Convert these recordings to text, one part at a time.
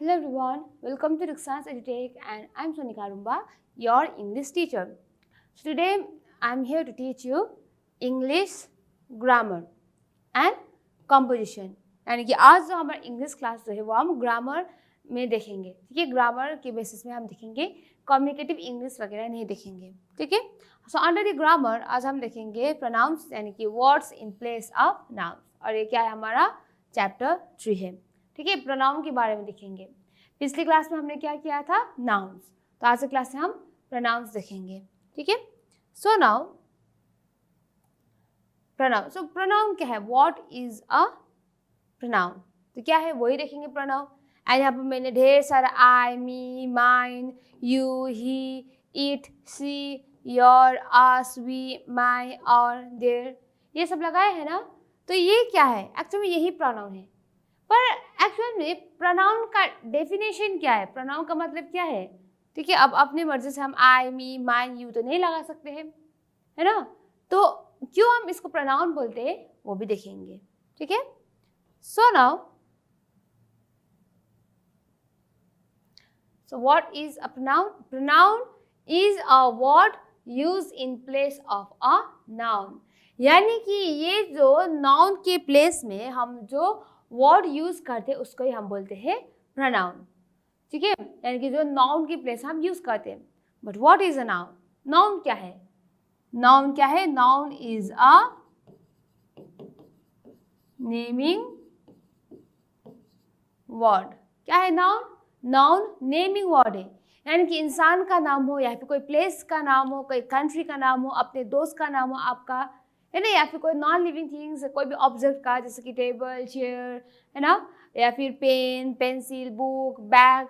Hello everyone, welcome to Ruxan's EduTech and I'm Sonika Rumba, your English teacher. So today I'm here to teach you English grammar and composition. यानी कि आज जो हमारा English class जो है वो हम ग्रामर में देखेंगे, ठीक है। ग्रामर के बेसिस में हम देखेंगे, कम्युनिकेटिव इंग्लिश वगैरह नहीं देखेंगे, ठीक है। सो अंडर द ग्रामर आज हम देखेंगे प्रोनाउंस यानी कि words in place of nouns, और ये क्या है हमारा चैप्टर 3 है, ठीक है। प्रोनाउन के बारे में देखेंगे। पिछली क्लास में हमने क्या किया था, नाउन्स, तो आज की क्लास में हम प्रोनाउंस देखेंगे, ठीक है। सो नाउ प्रोनाउन, सो प्रोनाउन क्या है, व्हाट इज अ प्रोनाउन, तो क्या है वही देखेंगे प्रोनाउन। एंड यहाँ पर मैंने ढेर सारा I, me, mine, you, he, it, she, your, us, we, my और देयर, ये सब लगाए हैं ना। तो ये क्या है, एक्चुअली यही प्रोनाउन है। पर एक्चुअल में प्रोनाउन का डेफिनेशन क्या है, प्रोनाउन का मतलब क्या है, ठीक है। अब अपने मर्जी से हम आई, मी, माइन, यू तो नहीं लगा सकते हैं, है ना। तो क्यों हम इसको प्रोनाउन बोलते हैं वो भी देखेंगे, ठीक है। So now, so what is a pronoun? Pronoun is a word used in place of a noun. यानी कि ये जो नाउन के प्लेस में हम जो वर्ड यूज करते हैं उसको ही हम बोलते हैं प्रोनाउन, ठीक है। यानी कि जो नाउन की प्लेस हम यूज करते हैं। But what is a noun, noun क्या है, नाउन क्या है, noun is a naming word. क्या है नाउन, नाउन नेमिंग वर्ड है, यानी कि इंसान का नाम हो या फिर कोई प्लेस का नाम हो, कोई कंट्री का नाम हो, अपने दोस्त का नाम हो आपका, है ना, या फिर कोई नॉन लिविंग थिंग्स, कोई भी ऑब्जेक्ट का, जैसे कि टेबल, चेयर, है ना, या फिर pen, pencil, book, bag,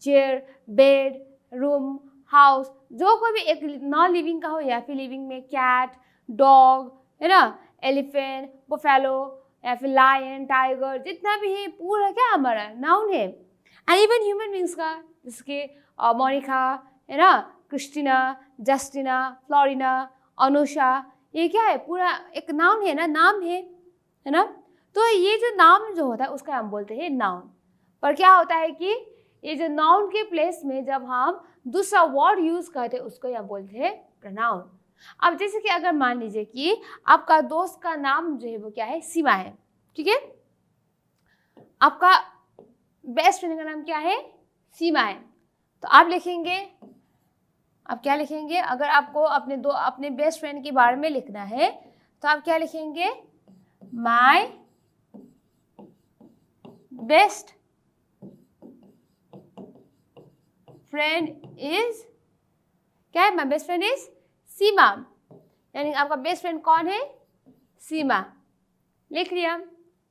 chair, bed, room, house, जो कोई भी एक नॉन लिविंग का हो, या फिर लिविंग में कैट, डॉग, है ना, एलिफेंट, बुफेलो, या फिर लायन, टाइगर, जितना भी है पूरा क्या हमारा नाउन है। एंड इवन ह्यूमन बींग्स का, जैसे कि मोनिका, है ना, क्रिस्टीना, जस्टिना, फ्लोरिना, अनुषा, ये क्या है पूरा एक नाउन है ना, नाम है ना। तो ये जो नाम जो होता है उसका हम बोलते हैं नाउन। पर क्या होता है कि ये जो नाउन के प्लेस में जब हम दूसरा वर्ड यूज करते हैं उसको हम बोलते हैं प्रोनाउन। अब जैसे कि अगर मान लीजिए कि आपका दोस्त का नाम जो है वो क्या है, सीमा है, ठीक है। आपका बेस्ट फ्रेंड का नाम क्या है, सीमा है। तो आप लिखेंगे, आप क्या लिखेंगे, अगर आपको अपने बेस्ट फ्रेंड के बारे में लिखना है तो आप क्या लिखेंगे, माय बेस्ट फ्रेंड इज, क्या है, माय बेस्ट फ्रेंड इज सीमा, यानी आपका बेस्ट फ्रेंड कौन है, सीमा, लिख लिया।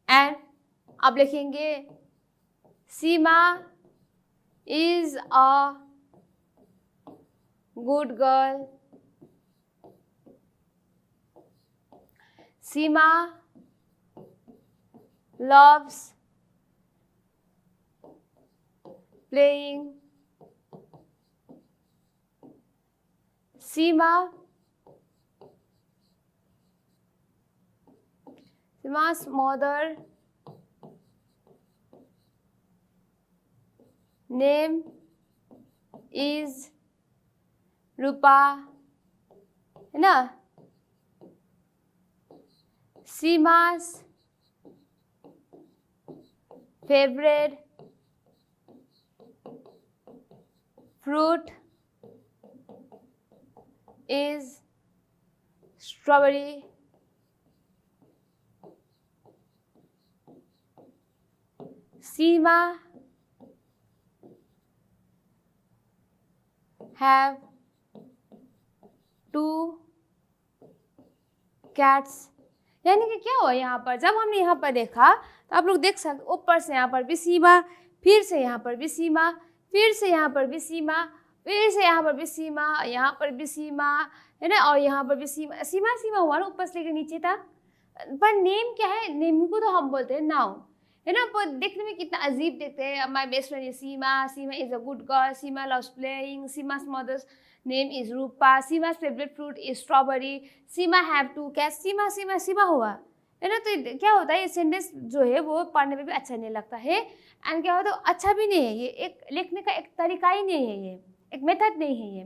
एंड आप लिखेंगे सीमा is a good girl. Seema loves playing. Seema's mother name is रूपा, है ना। Sima's favorite fruit is strawberry. Seema have 2 cats. यानी कि क्या हुआ यहाँ पर, जब हमने यहाँ पर देखा तो आप लोग देख सकते, ऊपर से यहाँ पर भी सीमा, फिर से यहाँ पर भी सीमा, फिर से यहाँ पर भी सीमा, फिर से यहाँ पर भी सीमा, यहाँ पर भी सीमा, है ना, और यहाँ पर भी सीमा, सीमा सीमा हुआ ना, ऊपर से लेकर नीचे था। पर नेम क्या है, नेम को तो हम बोलते हैं नाउन, है ना। पर देखने में कितना अजीब देखते हैं, my best friend is Seema, Seema is a good girl, Seema loves playing, Seema's mother's name is Rupa, Seema's favorite fruit is strawberry, Seema have 2 cats, Seema Seema Seema हुआ, है ना। तो क्या होता है, ये सेंटेंस जो है वो पढ़ने में भी अच्छा नहीं लगता है, एंड क्या होता है अच्छा भी नहीं है, ये एक लिखने का एक तरीका ही नहीं है, ये एक मेथड नहीं है ये।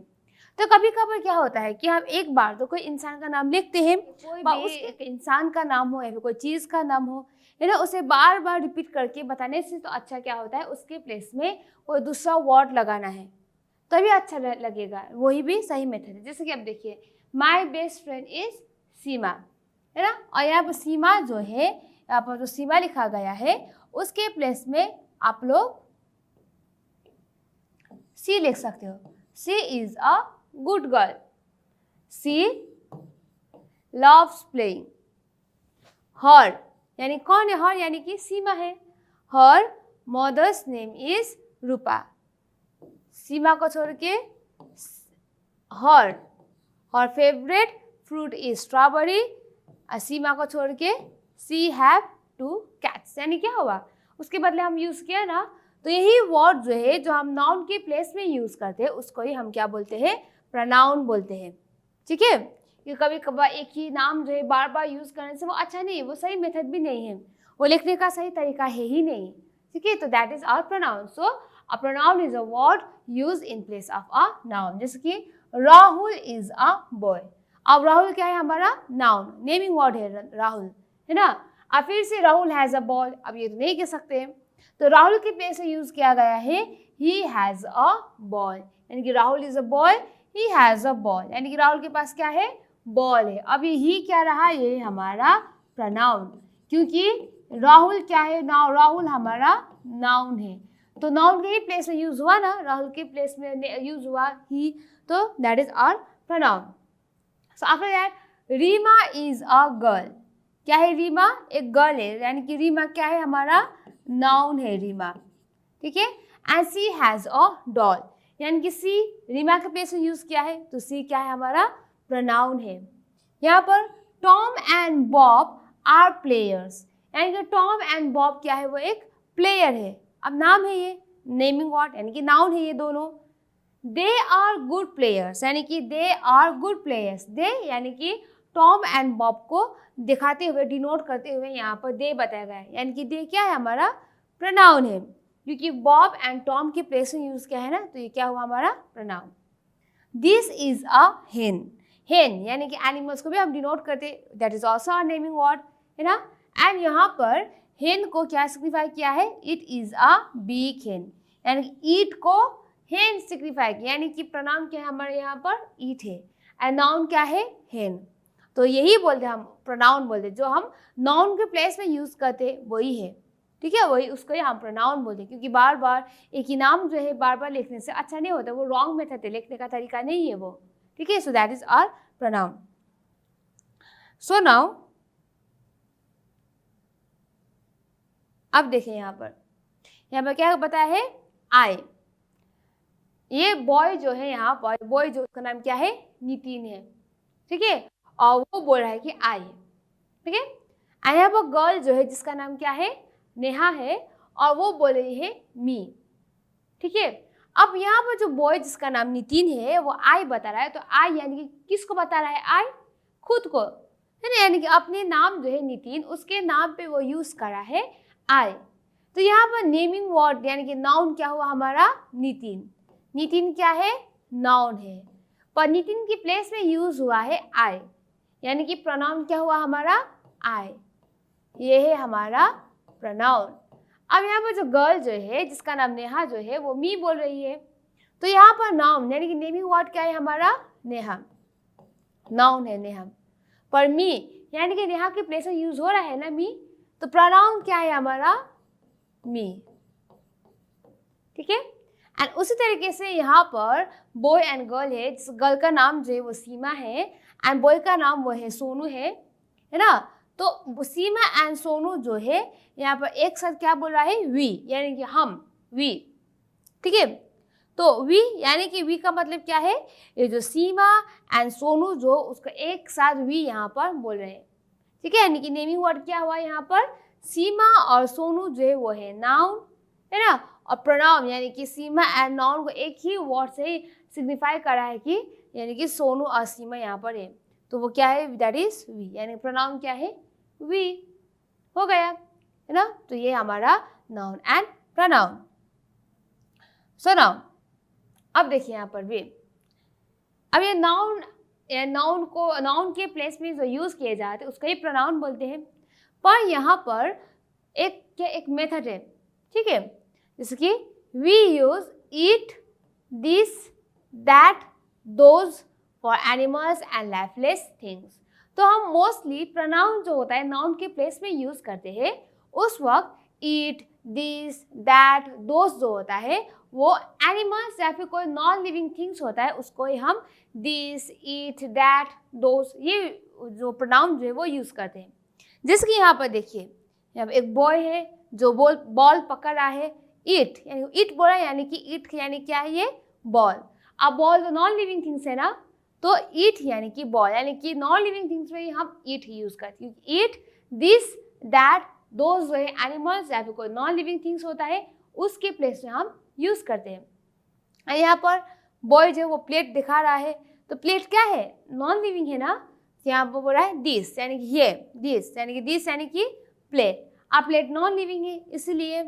तो कभी कभार क्या होता है कि हम एक बार तो कोई इंसान का नाम लिखते हैं, कोई भी एक इंसान का नाम हो या फिर कोई चीज़ का नाम हो, है ना, उसे बार बार रिपीट करके बताने से तो अच्छा क्या होता है, उसके प्लेस में कोई दूसरा वर्ड लगाना है तभी अच्छा लगेगा, वही भी सही मेथड है। जैसे कि अब देखिए, माई बेस्ट फ्रेंड इज सीमा, है ना, और यहाँ पर सीमा जो है, यहाँ पर जो सीमा लिखा गया है उसके प्लेस में आप लोग सी लिख सकते हो। She is a good girl, she loves playing. Her यानी कौन है हर, यानी कि सीमा है। Her mother's name is Rupa. Seema को छोड़ के her favourite fruit is strawberry. Seema को छोड़ के सी हैव 2 cats, यानी क्या हुआ, उसके बदले हम यूज़ किया ना, तो यही वर्ड जो है जो हम नाउन के प्लेस में यूज़ करते हैं उसको ही हम क्या बोलते हैं, प्रोनाउन बोलते हैं। ठीक है, कि कभी कभार एक ही नाम जो है बार बार यूज़ करने से वो अच्छा नहीं है, वो सही मेथड भी नहीं है, वो लिखने का सही तरीका है ही नहीं। ठीक है, तो that is our pronoun. So a pronoun is a word use in place of a noun. जैसे कि राहुल इज अ बॉय। अब राहुल क्या है, हमारा नाउन, नेमिंग वर्ड है राहुल, है ना। अब फिर से राहुल हैज़ अ बॉल, अब ये तो नहीं कह सकते, तो राहुल के प्लेस में यूज किया गया है ही हैज़ अ बॉल, यानी कि Rahul is a boy, he has a ball, यानी कि राहुल के पास क्या है, बॉल है। अब ये ही क्या रहा, ये हमारा प्रोनाउन, क्योंकि राहुल क्या है, राहुल हमारा नाउन है, तो नाउन के ही प्लेस में यूज हुआ ना, राहुल के प्लेस में यूज हुआ ही, तो that is our pronoun. So after that Reema is a girl. क्या है, रीमा एक गर्ल है, यानी कि रीमा क्या है, हमारा नाउन है रीमा। ठीक है, and she has a doll, यानी कि सी रीमा के प्लेस में यूज किया है, तो सी क्या है, हमारा प्रोनाउन है। यहाँ पर Tom and Bob are players, यानी कि टॉम एंड बॉब क्या है, वो एक प्लेयर है। अब नाम है ये, नेमिंग वर्ड यानी कि नाउन है ये दोनों। दे आर गुड प्लेयर्स, यानी कि दे आर गुड प्लेयर्स। दे यानी कि टॉम एंड बॉब को दिखाते हुए, डिनोट करते हुए यहाँ पर दे बताया गया है, यानी कि दे क्या है, हमारा प्रोनाउन है, क्योंकि बॉब एंड टॉम के प्लेस में यूज किया है ना, तो ये क्या हुआ, हमारा प्रोनाउन। दिस इज अ हेन। हेन यानी कि एनिमल्स को भी हम डिनोट करते, that is also a naming word, है ना। एंड यहाँ पर हेन को क्या सिग्निफाई किया है, इट इज अ बिग हेन, यानी कि ईट को हेन सिग्निफाई किया, यानी कि प्रोनाउन क्या है हमारे यहाँ पर, ईट है, एंड नाउन क्या है, हेन। तो यही बोलते हम प्रोनाउन बोलते, जो हम नाउन के प्लेस में यूज करते वही है। ठीक है, वही उसको ही हम प्रोनाउन बोलते हैं, क्योंकि बार बार एक ही नाम जो है बार बार लिखने से अच्छा नहीं होता, वो रॉन्ग मेथड है, लिखने का तरीका नहीं है वो। ठीक है, so that is our pronoun. So now अब देखें यहाँ पर क्या बताया है, आई। ये बॉय जो है, यहाँ पर बॉय जो, उसका नाम क्या है, नितिन है। ठीक है, और वो बोल रहा है कि आई है। ठीक है, आई हैव अ गर्ल जो है जिसका नाम क्या है, नेहा है, और वो बोल रही है मी। ठीक है, अब यहाँ पर जो बॉय जिसका नाम नितिन है वो आई बता रहा है, तो आई यानी कि किसको बता रहा है, आई खुद को, है ना, यानी कि अपने नाम जो है नितिन, उसके नाम पे वो यूज कर रहा है आई। तो यहाँ पर नेमिंग वर्ड यानी कि नाउन क्या हुआ, हमारा नितिन। नितिन क्या है, नाउन है, पर नितिन की प्लेस में यूज हुआ है आई, यानी कि प्रोनाउन क्या हुआ, हमारा आई। ये है हमारा प्रोनाउन। अब यहाँ पर जो गर्ल जो है जिसका नाम नेहा जो है, वो मी बोल रही है, तो यहाँ पर नाउन यानी कि नेमिंग वर्ड क्या है, हमारा नेहा, नाउन है नेहा, पर मी यानी कि नेहा के प्लेस में यूज हो रहा है ना मी, तो प्रोनाउन क्या है, हमारा मी। ठीक है, एंड उसी तरीके से यहाँ पर बॉय एंड गर्ल है, जिस गर्ल का नाम जो है वो सीमा है, एंड बॉय का नाम वो है सोनू है ना। तो सीमा एंड सोनू जो है यहाँ पर एक साथ क्या बोल रहा है, वी, यानी कि हम, वी। ठीक है, तो वी यानी कि वी का मतलब क्या है, ये जो सीमा एंड सोनू जो, उसका एक साथ वी यहाँ पर बोल रहे हैं। ठीक है, यानी कि नेमिंग वर्ड क्या हुआ यहाँ पर, सीमा और सोनू जो है वो है नाउन, है ना, और प्रोनाउन यानी कि सीमा एंड नाउन को एक ही वर्ड से ही सिग्निफाई कर रहा है कि, यानी कि सोनू और सीमा यहाँ पर है, तो वो क्या है, दैट इज वी, यानी प्रोनाउन क्या है, वी, हो गया है ना। तो ये हमारा noun and pronoun. So now अब देखिए यहाँ पर भी, अब ये नाउन के प्लेस में जो यूज किए जाते हैं उसको ही प्रोनाउन बोलते हैं। पर यहाँ पर एक मेथड है, ठीक है, जैसे कि we use it, this, that, those for animals and lifeless things. तो हम मोस्टली प्रोनाउन जो होता है नाउन के प्लेस में यूज करते हैं। उस वक्त इट, दिस, दैट, दोज जो होता है वो एनिमल्स या फिर कोई नॉन लिविंग थिंग्स होता है उसको ही हम दिस, इट, दैट, दोज ये जो प्रोनाउन जो है वो यूज करते हैं। जैसे कि यहाँ पर देखिए, यहाँ पर एक बॉय है जो बॉल पकड़ रहा है। इट यानी इट बोला, यानी कि इट यानी क्या है, ये बॉल। अब बॉल तो नॉन लिविंग थिंग्स है ना, तो इट यानी कि बॉल, यानी कि नॉन लिविंग थिंग्स में हम इट ही यूज करते हैं। इट, दिस, दैट, दोज जो है एनिमल्स या फिर कोई नॉन लिविंग थिंग्स होता है उसके प्लेस में हम यूज करते हैं। यहाँ पर बॉय जो वो प्लेट दिखा रहा है, तो प्लेट क्या है, नॉन लिविंग है ना। यहाँ पर बोल रहा है दिस यानी कि ये, दिस यानी कि प्लेट। अब प्लेट नॉन लिविंग है इसलिए।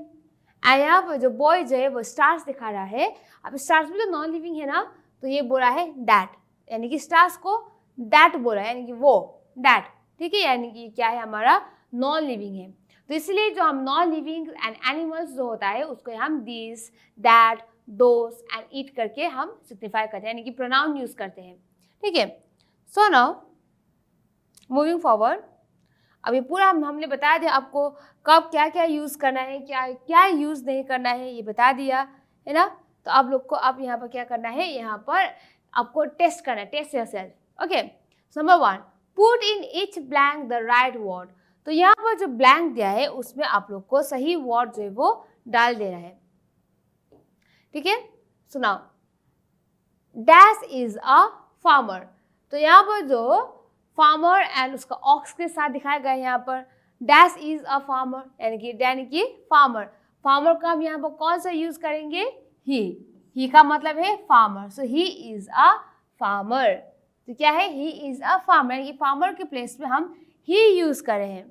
यहाँ पर जो बॉय जो है वो स्टार्स दिखा रहा है। अब स्टार्स भी तो नॉन लिविंग है ना, तो ये बोला है दैट, यानी कि स्टार्स को दैट बोला है, यानी कि वो दैट, ठीक है, यानी कि क्या है, हमारा नॉन लिविंग है। तो इसलिए जो हम नॉन लिविंग एंड एनिमल्स जो होता है उसको हम this, that, those and it करके हम सिग्निफाई करते हैं, यानी कि प्रोनाउन यूज करते हैं, ठीक है। सो नाउ मूविंग फॉरवर्ड, अभी पूरा हमने बता दिया आपको कब क्या क्या यूज़ करना है, क्या क्या यूज़ नहीं करना है, ये बता दिया है ना। तो आप लोग को अब यहाँ पर क्या करना है, यहाँ पर आपको टेस्ट करना है, test yourself. Okay, number 1, put in each blank the right word. तो यहाँ पर जो ब्लैंक दिया है उसमें आप लोग को सही वर्ड जो है वो डाल देना है, ठीक है। सुनाओ, डैश इज अ फार्मर। तो यहाँ पर जो फार्मर एंड उसका ऑक्स के साथ दिखाया गया है, यहाँ पर डैश इज अ फार्मर यानी कि फार्मर। फार्मर का हम यहाँ पर कौन सा यूज करेंगे, ही का मतलब है farmer, so he is a farmer. तो क्या है, ही इज अ फार्मर, यानी कि फार्मर के प्लेस में हम ही यूज कर रहे हैं,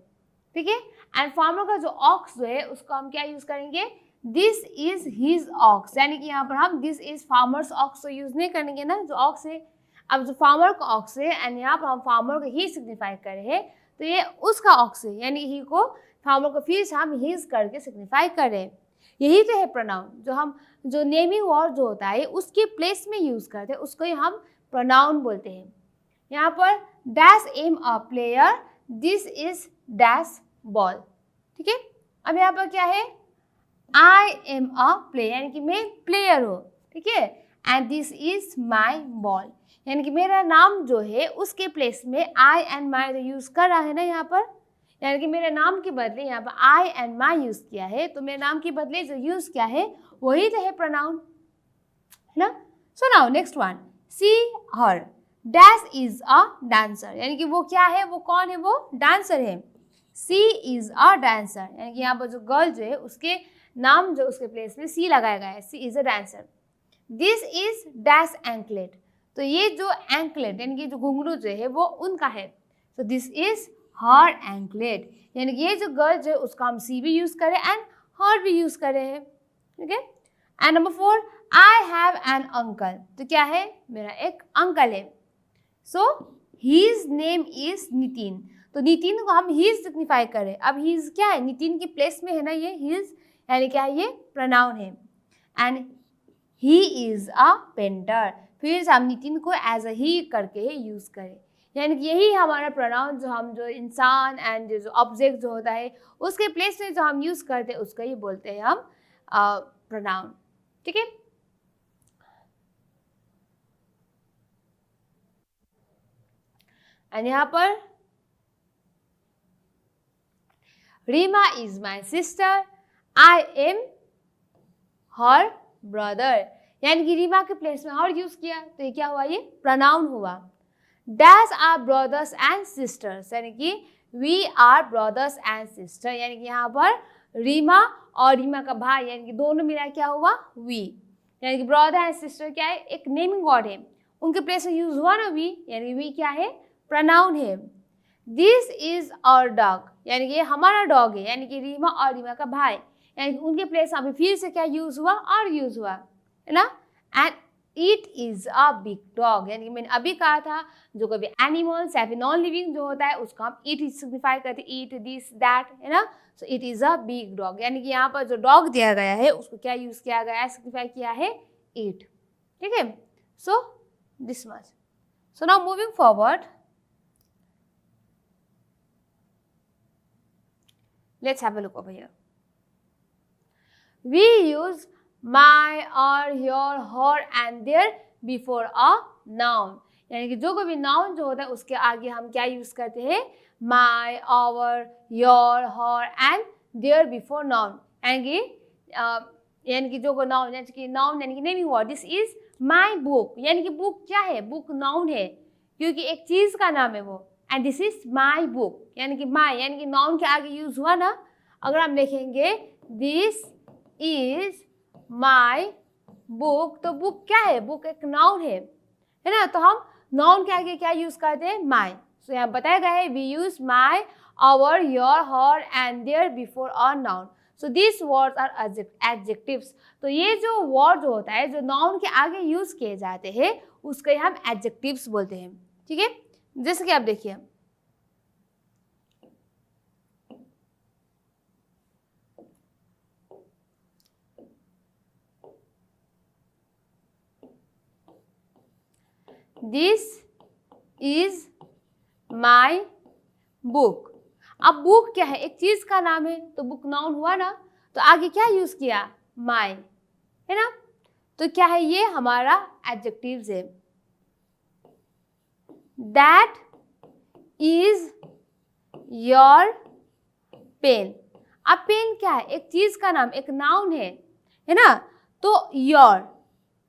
ठीक है। एंड फार्मर का जो ऑक्स जो है उसको हम क्या यूज करेंगे, दिस इज हिज ऑक्स, यानी कि यहाँ पर हम दिस इज फार्मर्स ऑक्स तो यूज नहीं करेंगे ना, जो ऑक्स है। अब जो फार्मर का ऑक्स है एंड यहाँ पर हम फार्मर को ही सिग्निफाई कर रहे हैं, तो ये उसका ऑक्स है, यानी ही को फार्मर को फिर हम हीज करके सिग्निफाई कर रहे हैं। यही तो है प्रोनाउन, जो हम जो नेमिंग वर्ड जो होता है उसके प्लेस में यूज करते हैं उसको ही हम प्रोनाउन बोलते हैं। यहाँ पर dash am a player, this is dash ball, ठीक है। अब यहाँ पर क्या है, आई एम अ प्लेयर, यानी कि मैं प्लेयर हूँ, ठीक है। And this is my ball, यानी कि मेरा नाम जो है उसके प्लेस में आई एंड माई जो यूज कर रहा है ना यहाँ पर, यानी कि मेरे नाम के बदले यहाँ पर आई एंड माई यूज किया है, तो मेरे नाम के बदले जो यूज किया है वही तो है प्रोनाउन, है ना। So now next one, she her, dash is a dancer, यानी कि वो क्या है, वो कौन है, वो डांसर है। सी इज अ डांसर, यानी कि यहाँ पर जो गर्ल जो है उसके नाम जो उसके प्लेस में सी लगाया गया है, she is a dancer. This is dash anklet, तो ये जो एंकलेट यानी कि जो घुंघरू जो है वो उनका है, तो दिस इज हर एंकलेट, यानी कि ये जो गर्ल जो है उसका हम सी भी यूज करें एंड हर भी यूज कर रहे हैं, ठीक है। And number 4, I have an uncle, तो क्या है, मेरा एक अंकल है, सो हीज नेम इज नितिन, तो नितिन को हम हीज सिग्निफाई करें। अब हीज क्या है, नितिन के प्लेस में है ना ये हीज, यानी क्या है, ये प्रोनाउन है। And he is a painter, फिर हम नितिन को एज अ ही करके यूज करें, यानी कि यही हमारा प्रोनाउन जो हम जो इंसान एंड जो ऑब्जेक्ट जो होता है उसके प्लेस में जो हम यूज करते हैं उसको ही बोलते हैं हम प्रोनाउन, ठीक है। एंड यहाँ पर Reema is my sister, I am her brother, यानी कि रीमा के प्लेस में हर यूज किया, तो ये क्या हुआ, ये प्रोनाउन हुआ। Dash are brothers and sisters, यानी कि we are brothers and sister, यानी कि यहाँ पर रीमा और रीमा का भाई यानी कि दोनों मिला क्या हुआ, वी, यानी कि ब्रदर एंड सिस्टर क्या है, एक नेमिंग वर्ड है, उनके प्लेस में यूज हुआ ना वी, यानी वी क्या है, प्रोनाउन है। दिस इज आवर डॉग, यानी कि ये हमारा डॉग है, यानी कि रीमा और रीमा का भाई, यानी कि उनके प्लेस अभी फिर से क्या यूज हुआ, आर यूज हुआ, है ना। And it is a big dog, यानी कि मैंने अभी कहा था जो कभी एनिमल्स या फिर नॉन लिविंग जो होता है उसको हम इट सिग्निफाई करते हैं, इट दिस दैट, है ना। So it is a big dog, यानी कि यहाँ पर जो डॉग दिया गया है उसको क्या यूज किया गया है, सिग्निफाई किया है इट, ठीक है। So this much. So now moving forward, let's have a look over here. We use my or your, her and their before a noun, यानी कि जो कोई भी नाउन जो होता है उसके आगे हम क्या यूज करते हैं, my, our, your, her and their before noun, यानी कि जो को नाउन, यानी कि नाउन यानी कि naming word, this is my book, यानी कि बुक क्या है, बुक नाउन है क्योंकि एक चीज का नाम है वो, and this is my book, यानी कि माई यानी कि नाउन के आगे यूज हुआ ना। अगर हम देखेंगे दिस इज माई बुक, तो बुक क्या है, बुक एक नाउन है ना, तो हम नाउन के आगे क्या यूज करते हैं, माई। सो यहाँ बताया गया है we use my, our, your, her and their before a noun. So this words are adjectives, तो ये जो वर्ड जो होता है जो नाउन के आगे यूज किए जाते हैं उसको हम एडजेक्टिव्स बोलते हैं, ठीक है। जैसे कि आप देखिए दिस इज माई बुक। अब बुक क्या है, एक चीज का नाम है, तो बुक नाउन हुआ ना, तो आगे क्या यूज किया, माई, है ना। तो क्या है, ये हमारा एडजेक्टिव्स है। That is your pen. अब पेन क्या है, एक चीज का नाम, एक नाउन है ना, तो योर,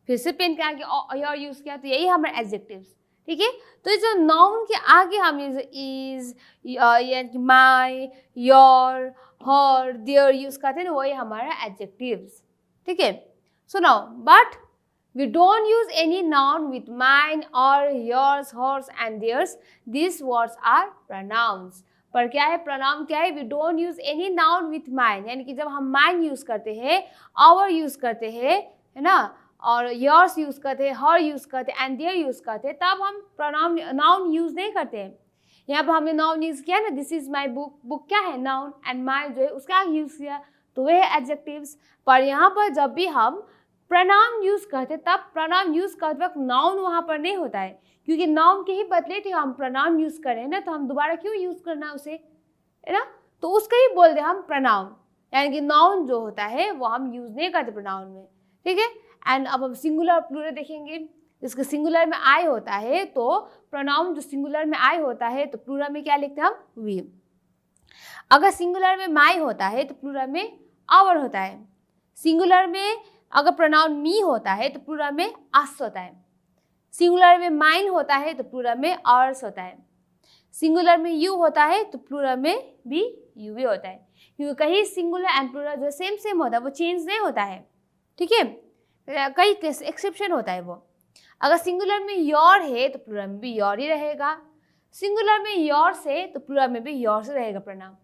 फिर से पेन के आगे योर यूज किया, तो यही हमारे एडजेक्टिव्स, ठीक है। तो जो नाउन के आगे हम use is, my, your, her, their use करते हैं ना, वही हमारा एडजेक्टिव्स, ठीक है। So now but we don't use any noun with mine or yours, hers and theirs. These words are pronouns. पर क्या है, pronoun क्या है, we don't use any noun with mine, यानी कि जब हम mine यूज करते हैं, our यूज करते हैं, है ना, और yours यूज करते हैं, her यूज करते हैं and their यूज करते हैं, तब हम pronoun noun यूज नहीं करते हैं। यहाँ पर हमने नाउन यूज किया ना, this is my book, book क्या है, नाउन, एंड माई जो है उसका यूज किया, तो वह है एडजेक्टिव्स। पर यहाँ पर जब भी हम प्रनाउन यूज करते तब प्रनाउन यूज करते वक्त नाउन वहां पर नहीं होता है, क्योंकि नाउन के ही बदले थे हम प्रनाउन यूज कर रहे हैं ना, तो हम दोबारा क्यों यूज करना उसे, है ना, तो उसका ही बोलते हम प्रनाउन, यानी कि नाउन जो होता है वो हम यूज नहीं करते प्रनाउन में, ठीक है। एंड अब हम सिंगुलर प्लूरल देखेंगे, जिसके सिंगुलर में आई होता है, तो प्रनाउन जो सिंगुलर में आई होता है तो प्लूरल में क्या लिखते हैं हम, वी। अगर सिंगुलर में माई होता है तो प्लूरल में आवर होता है। सिंगुलर में अगर प्रोनाउन मी होता है तो प्लूरल में अस होता है। सिंगुलर में माइन होता है तो प्लूरल में आवर्स होता है। सिंगुलर में यू होता है तो प्लूरल में भी यू भी होता है, क्योंकि कहीं सिंगुलर एंड प्लूरल जो सेम होता है वो चेंज नहीं होता है, ठीक है। कई एक्सेप्शन होता है वो। अगर सिंगुलर में योर है तो प्लूरल में भी योर ही रहेगा, सिंगुलर में योर्स है तो प्लूरल में भी योर्स रहेगा प्रनाउन।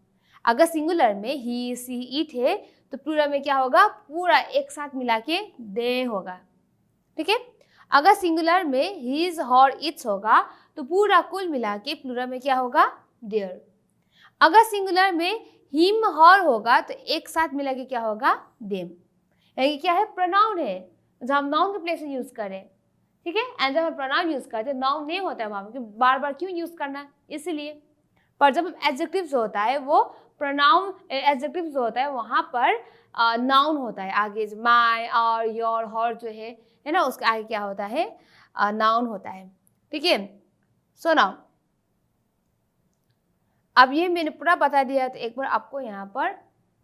अगर सिंगुलर में ही, सी, इट है तो प्लूरल में क्या होगा, पूरा एक साथ मिला के दे होगा, ठीक है। अगर सिंगुलर में हिज, हर, इट्स होगा तो पूरा कुल मिला के प्लूरल में क्या होगा, देयर। अगर सिंगुलर में हिम, हर होगा तो एक साथ मिला के क्या होगा, देम। यानी क्या है, प्रोनाउन है, जब हम नाउन के प्लेस में यूज करें, ठीक है। एंड जब हम प्रोनाउन यूज करते हैं नाउन नहीं होता है वहां पर, बार बार क्यों यूज करना, इसलिए। पर जब एडजेक्टिव्स होता है वो प्रोनाउन, एडजेक्टिव्स जो होता है वहाँ पर नाउन होता है आगे, माई, और, योर, हर जो है ना, उसके आगे क्या होता है, नाउन होता है, ठीक है। सो नाउ अब ये मैंने पूरा बता दिया, तो एक बार आपको यहाँ पर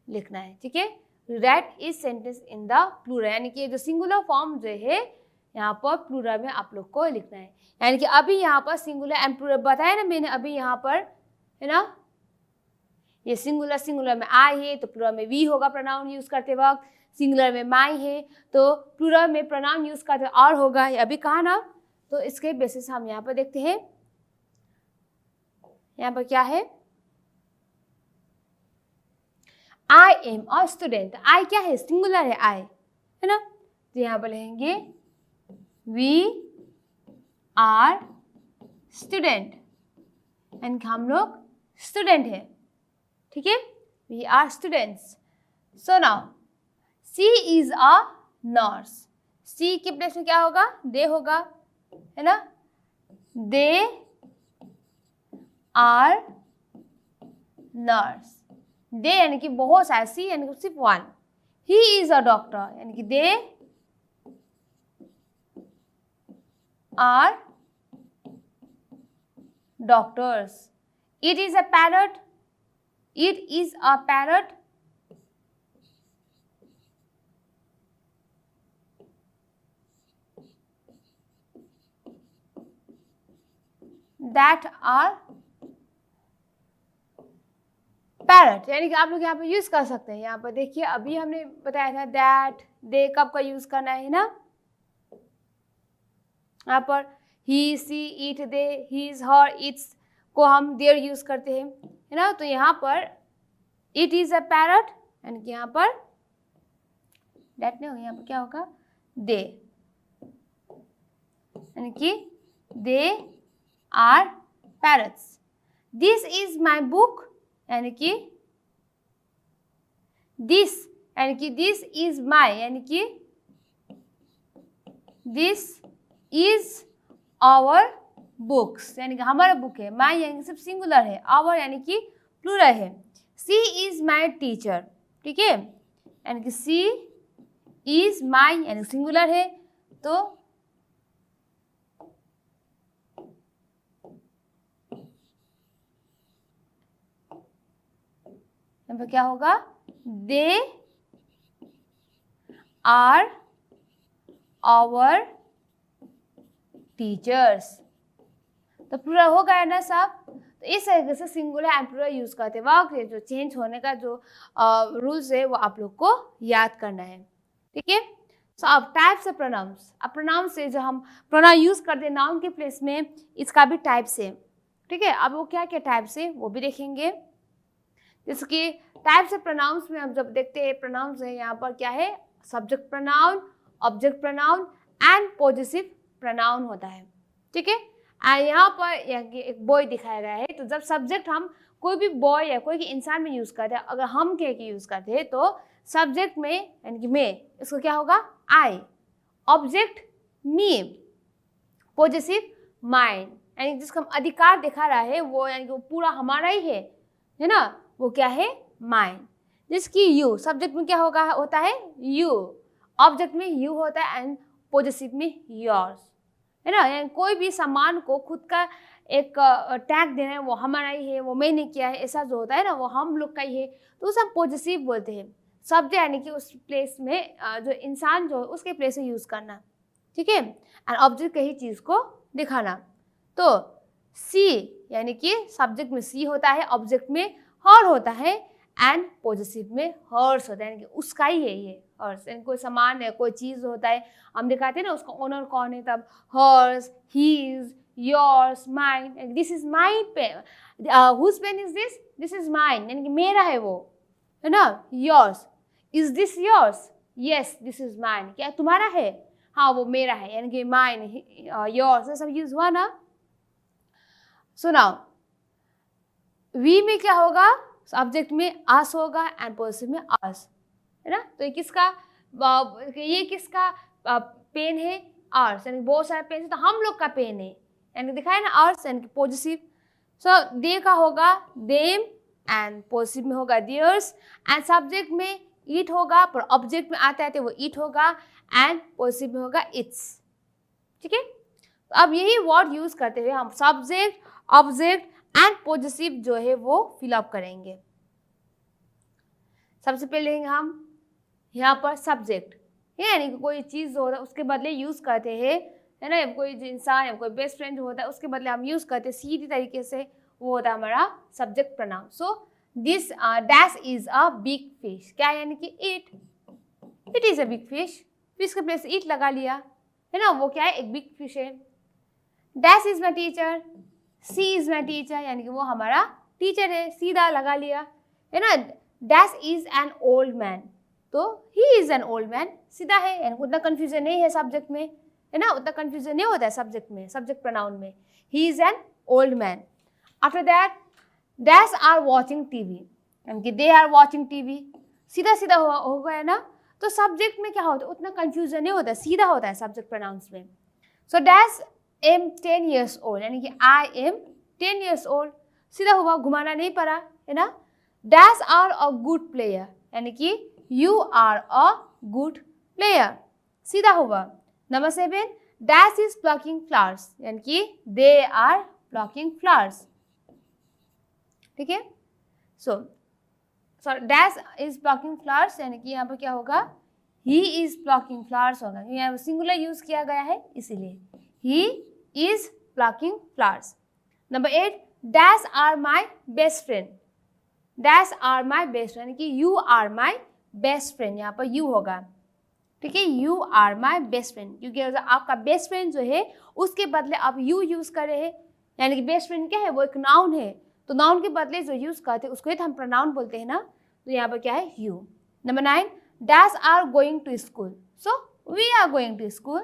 लिखना है, ठीक है। Write is sentence in the plural, यानी कि जो सिंगुलर फॉर्म जो है यहाँ पर प्लूरल में आप लोग को लिखना है। यानी कि अभी यहाँ पर सिंगुलर एंड प्लूरल बताया ना मैंने अभी यहाँ पर, है ना, ये सिंगुलर में आई है तो प्लूरल में वी होगा प्रोनाउन यूज करते वक्त, सिंगुलर में माई है तो प्लूरल में प्रोनाउन यूज करते और होगा, ये अभी कहा ना। तो इसके बेसिस हम यहाँ पर देखते हैं, यहाँ पर क्या है, आई एम अ स्टूडेंट। आई क्या है, सिंगुलर है आई, है ना। तो यहाँ पर लिखेंगे वी आर स्टूडेंट, यानी कि हम लोग स्टूडेंट है, ठीक है, we are students. So now she is a nurse. She के प्लेस में क्या होगा, दे होगा, है ना। दे आर नर्स, दे यानी कि बहुत सारे, सी यानी कि सिर्फ one. He is a doctor, यानी कि they are doctors. It is a parrot, it is a parrot, that are parrot, यानी कि आप लोग यहाँ पे यूज कर सकते हैं। यहाँ पर देखिए अभी हमने बताया था दैट, दे कब का यूज करना है ना। यहाँ पर he, she, it, they, his, her, its को हम देयर यूज करते हैं, है ना। तो यहाँ पर इट इज अ पैरट, यानी कि यहाँ पर दैट नहीं होगा, यहाँ पर क्या होगा, दे, यानी कि they are parrots. This is my book, यानी कि दिस, यानी कि दिस इज माई, यानी कि दिस इज आवर बुक्स, यानी कि हमारा बुक है। माई यानी कि सिर्फ सिंगुलर है, आवर यानी कि प्लूरल है। सी इज माई टीचर, ठीक है, यानी कि सी इज माई यानी सिंगुलर है, तो यहाँ पर क्या होगा, दे आर आवर टीचर्स। तो प्लूरल हो गया ना सब। तो इस तरीके से सिंगुलर एंड प्लूरल यूज करते हैं। वाक्य जो चेंज होने का जो रूल्स है वो आप लोग को याद करना है, ठीक है। सो अब टाइप्स ऑफ प्रोनाउंस। अब प्रोनाउंस से जो हम प्रोनाउन यूज करते हैं नाउन के प्लेस में, इसका भी टाइप्स है, ठीक है। अब वो क्या क्या टाइप्स है वो भी देखेंगे। जैसे कि टाइप्स ऑफ प्रोनाउंस में हम जब देखते हैं प्रोनाउंस है, यहाँ पर क्या है, subject pronoun, object pronoun and positive pronoun होता है, ठीक है। यहाँ पर एक बॉय दिखाया गया है। तो जब सब्जेक्ट हम कोई भी बॉय या कोई भी इंसान में यूज करते हैं, अगर हम के यूज करते हैं तो सब्जेक्ट में यानी कि मैं, इसको क्या होगा, आई, ऑब्जेक्ट मी, पॉजिटिव माइंड, यानी जिसका अधिकार दिखा रहा है वो, यानी कि वो पूरा हमारा ही है ना, वो क्या है, माइंड। जिसकी यू, सब्जेक्ट में क्या होगा, होता है यू, ऑब्जेक्ट में यू होता है एंड पॉजिटिव में योर्स, है ना। यानी कोई भी सामान को खुद का एक टैग देना है, वो हमारा ही है, वो मैंने किया है, ऐसा जो होता है ना, वो हम लोग का ही है, तो उसे हम पॉजिटिव बोलते हैं। शब्द यानी कि उस प्लेस में जो इंसान जो है उसके प्लेस में यूज करना, ठीक है, एंड ऑब्जेक्ट कहीं चीज को दिखाना। तो सी यानी कि सब्जेक्ट में सी होता है, ऑब्जेक्ट में हर होता है एंड पॉजिटिव में हर्स होता है, यानी कि उसका ही है ये हर्स। यानी कोई सामान है, कोई चीज होता है, हम दिखाते हैं ना उसका ओनर कौन है, तब hers, his, yours, mine. This is my pen, whose pen is this, this is mine, यानी कि मेरा है वो, है ना। Yours, is this yours, yes this is mine, क्या तुम्हारा है, हाँ वो मेरा है, यानी कि माइन, योर्स, सब यूज हुआ ना। सुनाओ, वी में क्या होगा, सब्जेक्ट में आस होगा एंड पॉजिटिव में आस, है ना। तो ये किसका पेन है, आर्स, यानी बहुत सारे पेन है, तो हम लोग का पेन है, यानी दिखाए ना आर्स, यानी कि पॉजिटिव। सो दे का होगा देम एंड पॉजिटिव में होगा देयर्स, एंड सब्जेक्ट में इट होगा, पर ऑब्जेक्ट में आते आते वो इट होगा एंड पॉजिटिव में होगा इट्स, ठीक है। तो अब यही वर्ड यूज करते हुए हम सब्जेक्ट, ऑब्जेक्ट एंड पॉजिटिव जो है वो फिलअप करेंगे। सबसे पहले हम यहाँ पर सब्जेक्ट, यानी कि कोई चीज जो होता है उसके बदले यूज करते हैं, है ना। कोई इंसान या कोई बेस्ट फ्रेंड होता है उसके बदले हम यूज करते हैं सीधी तरीके से, वो होता है हमारा subject pronoun. So this dash is a big fish, क्या यानी कि it is a big fish, fish के प्लेस इट लगा लिया, है ना, वो क्या है, एक बिग फिश है। Dash is my teacher, she is my teacher, यानी कि वो हमारा टीचर है, सीधा लगा लिया, है ना। Dash is an old man, तो he is an old man सीधा है, यानी उतना कंफ्यूजन नहीं है सब्जेक्ट में, है ना, उतना कंफ्यूजन नहीं होता है सब्जेक्ट में, सब्जेक्ट प्रोनाउन में। He is an old man. After that dash are watching TV, यानी कि दे आर वॉचिंग टीवी, सीधा सीधा हो गया ना। तो सब्जेक्ट में क्या होता है, उतना कंफ्यूजन नहीं होता है, सीधा होता है सब्जेक्ट प्रोनाउंस में। So dash am 10 years old, यानी कि आई एम 10 years old, सीधा हुआ, घुमाना नहीं पड़ा, है ना। Dash are a good player, यानी कि you are a good player, सीधा हुआ। Number 7 dash is plucking flowers, यानी कि दे आर प्लकिंग फ्लावर्स, ठीक है। So dash is plucking flowers, यानी कि यहाँ पर क्या होगा, ही इज प्लकिंग फ्लावर्स होगा, यहाँ पर सिंगुलर यूज किया गया है इसीलिए, he is plucking flowers. Number 8 dash are my best friend, dash are my best friend, यानी कि you are my best friend, यहाँ पर यू होगा, ठीक है, you are my best friend, क्योंकि आपका बेस्ट फ्रेंड जो है उसके बदले आप यू यूज कर रहे हैं, यानी कि बेस्ट फ्रेंड क्या है, वो एक नाउन है, तो नाउन के बदले जो यूज करते हैं उसको ही तो हम प्रोनाउन बोलते हैं ना, तो यहाँ पर क्या है, you. Number 9 dash are going to school, so we are going to school,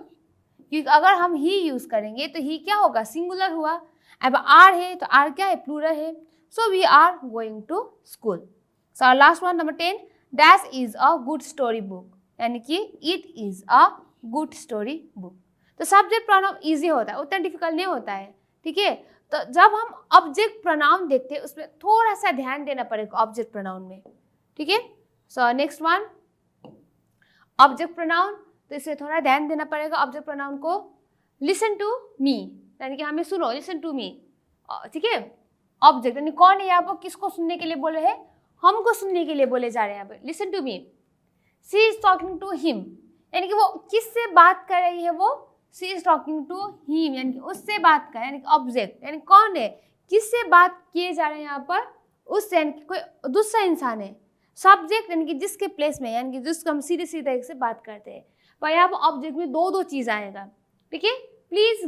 क्योंकि अगर हम ही यूज करेंगे तो ही क्या होगा, सिंगुलर हुआ, अब आर है तो आर क्या है, प्लूरल है, so we are going to school. So last one number 10 dash is a good story book, यानी कि it is a good story book. तो सब्जेक्ट प्रोनाउन इजी होता है, उतना डिफिकल्ट नहीं होता है, ठीक है। तो जब हम ऑब्जेक्ट प्रोनाउन देखते हैं उसमें थोड़ा सा ध्यान देना पड़ेगा ऑब्जेक्ट प्रोनाउन में, ठीक है। So next one object pronoun, तो इसे थोड़ा ध्यान देना पड़ेगा ऑब्जेक्ट प्रोनाउन को। लिसन टू मी, यानी कि हमें सुनो, लिसन टू मी, ठीक है। ऑब्जेक्ट यानी कौन है यहाँ पर, किसको सुनने के लिए बोले हैं, हमको सुनने के लिए बोले जा रहे हैं यहाँ पर, listen to me. She is talking to him, यानी कि वो किससे बात कर रही है, वो she is talking to him, यानी कि उससे बात कर, यानी कि ऑब्जेक्ट यानी कौन है, किससे बात किए जा रहे हैं यहाँ पर, उससे, यानी कि कोई दूसरा इंसान है। सब्जेक्ट यानी कि जिसके प्लेस में, यानी कि जिसको हम सीधे सीधे से बात करते हैं, पर यहाँ पर ऑब्जेक्ट में दो चीज आएगा, ठीक है। Please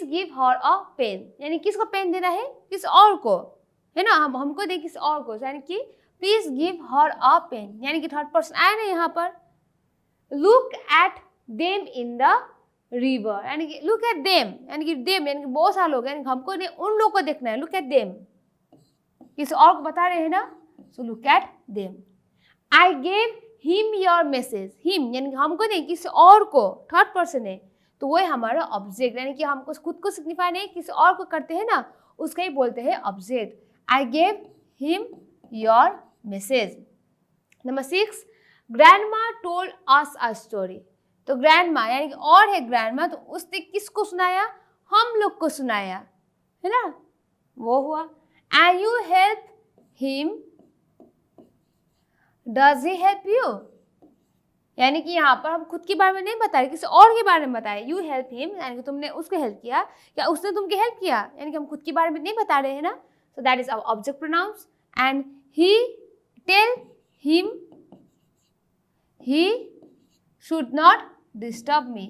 give her a pen, यानी किसको पेन देना है, किसी और को, है ना, हमको दे किसी और को, यानी कि please give her a pen, यानी कि थर्ड पर्सन आया ना यहाँ पर। Look at them in the river, यानी कि लुक एट देम, यानी कि देम यानी कि बहुत सारे लोग, यानी हमको नहीं, उन लोगों को देखना है, लुक एट देम, किसी और को बता रहे हैं ना, so look at them. I gave him your message, him यानी कि हमको नहीं, किसी और को, थर्ड पर्सन है, तो वो है हमारा ऑब्जेक्ट, यानी कि हमको खुद को सिग्निफाई नहीं, किसी और को करते हैं ना, उसका ही बोलते हैं object. I gave him your message. Number 6 grandma told us a story, तो ग्रैंडमा यानी कि और है ग्रैंडमा, तो उसने किसको सुनाया, हम लोग को सुनाया, है ना, वो हुआ। And you help him, does he help you, यानी कि यहाँ पर हम खुद के बारे में नहीं बताए, किसी और के बारे में बताए। यू हेल्प हिम यानी कि तुमने उसको हेल्प किया, या उसने तुमको हेल्प किया, यानी कि हम खुद के बारे में नहीं बता रहे हैं ना, so that is our object pronouns. And he tell him he should not disturb me,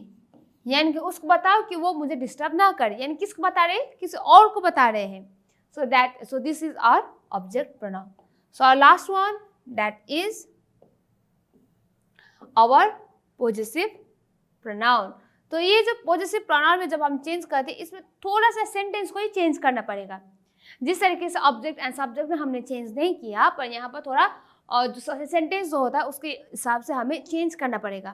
यानी कि उसको बताओ कि वो मुझे डिस्टर्ब ना करे, यानी किसको बता रहे हैं, किसी और को बता रहे हैं। So this is our object pronoun. So our last one that is our possessive pronoun. तो ये जो पॉजेसिव प्रोनाउन में जब हम चेंज करते हैं, इसमें थोड़ा सा सेंटेंस को ही चेंज करना पड़ेगा। जिस तरीके से ऑब्जेक्ट एंड सब्जेक्ट में हमने चेंज नहीं किया, पर यहाँ पर थोड़ा और जो सेंटेंस जो होता है उसके हिसाब से हमें चेंज करना पड़ेगा,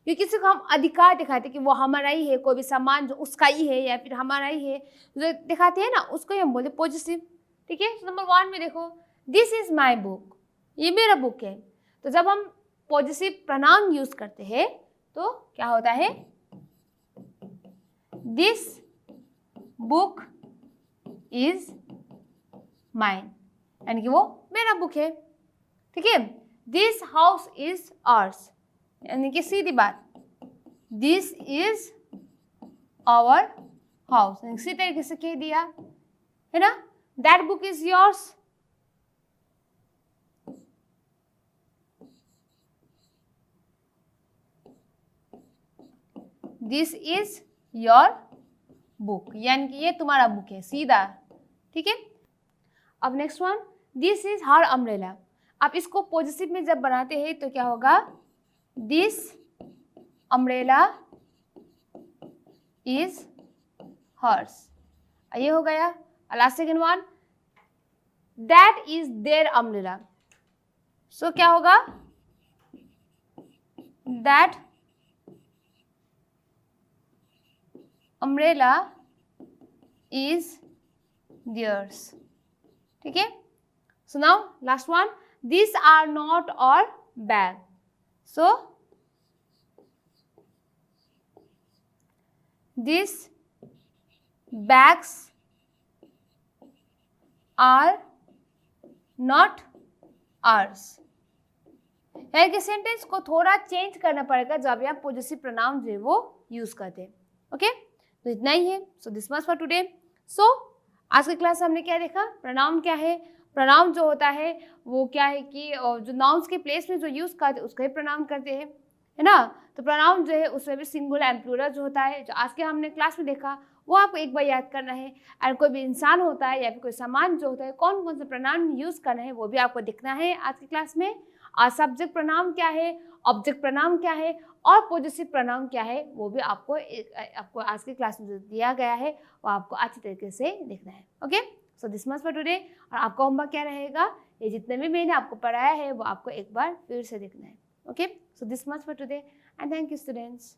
क्योंकि किसी को हम अधिकार दिखाते हैं कि वो हमारा ही है, कोई भी सामान जो उसका ही है या फिर हमारा ही है, जो दिखाते हैं ना, उसको ही हम बोलते पॉजेसिव, ठीक है। नंबर 1 में देखो, दिस इज माई बुक, ये मेरा बुक है। तो जब हम पॉजेसिव प्रोनाउन यूज करते हैं तो क्या होता है, दिस बुक इज माइन, यानी कि वो मेरा बुक है, ठीक है। दिस हाउस इज आवर्स, यानी कि सीधी बात, दिस इज आवर हाउस, इसी तरीके से कह दिया, है ना। That book is yours, this is your book, यानी कि ये तुम्हारा बुक है, सीधा, ठीक है। अब next one, this is her umbrella. आप इसको पॉजिटिव में जब बनाते हैं तो क्या होगा, दिस अम्ब्रेला इज हर्स। ये हो गया। Last second one, that is their umbrella. So क्या होगा, दैट अम्ब्रेला इज देयर्स। ठीक है। So now last one, this are not our bag. So this bags are not ours। यानी कि sentence को थोड़ा चेंज करना पड़ेगा जब आप पॉजिटिव प्रोनाउन जो है वो यूज करते हैं। ओके, तो इतना ही है। So this much for today. So आज की क्लास में हमने क्या देखा, प्रोनाउन क्या है। प्रोनाउन जो होता है वो क्या है कि जो नाउन्स के प्लेस में जो यूज करते हैं उसका ही प्रोनाउन करते हैं, है ना। तो प्रोनाउन जो है उसमें भी सिंगुलर एंड प्लूरल जो होता है, जो आज के हमने क्लास में देखा वो आपको एक बार याद करना है। और कोई भी इंसान होता है या फिर कोई सामान जो होता है कौन कौन से प्रोनाउन यूज करना है वो भी आपको दिखना है आज की क्लास में। और सब्जेक्ट प्रोनाउन क्या है, ऑब्जेक्ट प्रोनाउन क्या है और पॉजिटिव प्रोनाउन क्या है वो भी आपको आज की क्लास में जो दिया गया है वो आपको अच्छी तरीके से देखना है। Okay, so this much for today. और आपका होमवर्क क्या रहेगा, ये जितने भी मैंने आपको पढ़ाया है वो आपको एक बार फिर से देखना है। Okay, so this much for today and thank you students.